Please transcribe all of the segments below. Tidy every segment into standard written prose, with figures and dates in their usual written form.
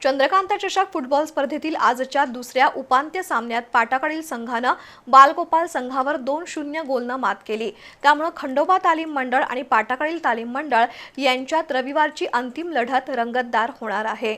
चंद्रकांत चषक फुटबॉल स्पर्धेतील आजच्या दुसऱ्या उपांत्य सामन्यात पाटाकडील संघानं बालगोपाल संघावर 2-0 गोलनं मात केली। त्यामुळे खंडोबा तालीम मंडळ आणि पाटाकडील तालीम मंडळ यांच्यात रविवारची अंतिम लढत रंगतदार होणार आहे।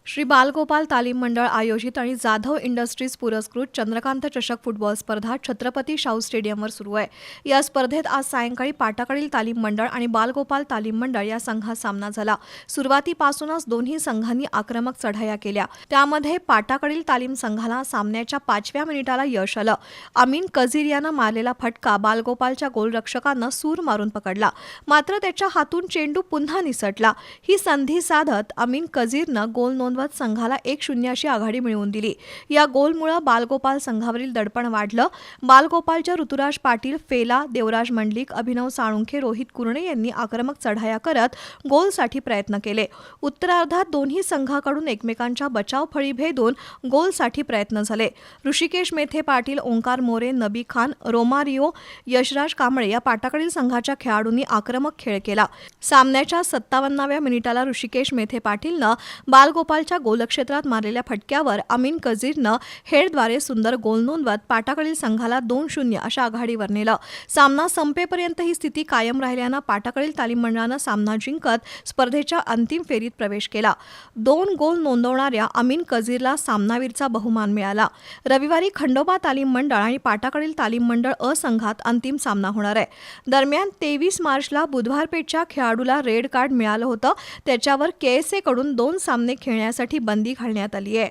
श्री बालगोपाल तालीम मंडळ आयोजित आणि जाधव इंडस्ट्रीज पुरस्कृत चंद्रकांत चषक फुटबॉल स्पर्धा छत्रपती शाहू स्टेडियमवर सुरू आहे। या स्पर्धेत आज सायंकाळी पाटाकडील तालीम मंडळ आणि बालगोपाल तालीम मंडळ या संघात सामना झाला। सुरुवातीपासूनच दोन्ही संघांनी आक्रमक चढाया केल्या। त्यामध्ये पाटाकडील तालीम संघाला सामन्याच्या 5व्या मिनिटाला यश आलं। अमीन कजीर यानं मारलेला फटका बालगोपालच्या गोलरक्षकानं सूर मारून पकडला, मात्र त्याच्या हातून चेंडू पुन्हा निसटला। ही संधी साधत अमीन कजीरनं गोल नोंदवत संघाला 1-0 अशी आघाडी मिळवून दिली। या गोलमुळे बालगोपाल संघावरील दडपण वाढलं। बालगोपालच्या ऋतुराज पाटील, फेला, देवराज मंडलिक, अभिनव साळुंखे, रोहित कुरणे यांनी आक्रमक चढाया करत गोलसाठी प्रयत्न केले। उत्तरार्धात दोन्ही संघाकडून एकमेकांच्या बचावफळी भेदून गोलसाठी प्रयत्न झाले। ऋषिकेश मेथे पाटील, ओंकार मोरे, नबी खान, रोमारियो, यशराज कांबळे या पाटाकडील संघाच्या खेळाडूंनी आक्रमक खेळ केला। सामन्याच्या 57व्या मिनिटाला ऋषिकेश मेथे पाटीलनं बालगोपालच्या गोलक्षेत्रात मारलेल्या फटक्यावर अमीन कजीरनं हेडद्वारे सुंदर गोल नोंदवत पाटाकडील संघाला 2-0 अशा आघाडीवर नेलं। सामना संपेपर्यंत ही स्थिती कायम राहिल्यानं पाटाकडील तालीम मंडळानं सामना जिंकत स्पर्धेच्या अंतिम फेरीत प्रवेश केला। 2 गोल नोंदवणाऱ्या अमीन कजीरला सामनावीरचा बहुमान मिळाला। रविवारी खंडोबा तालीम मंडळ आणि पाटाकडील तालीम मंडळ अ संघात अंतिम सामना होणार आहे। दरम्यान 23 मार्चला बुधवारपेठच्या खेळाडूला रेड कार्ड मिळालं होतं। त्याच्यावर KSA कडून 2 सामने खेळण्यासाठी बंदी घालण्यात आली आहे।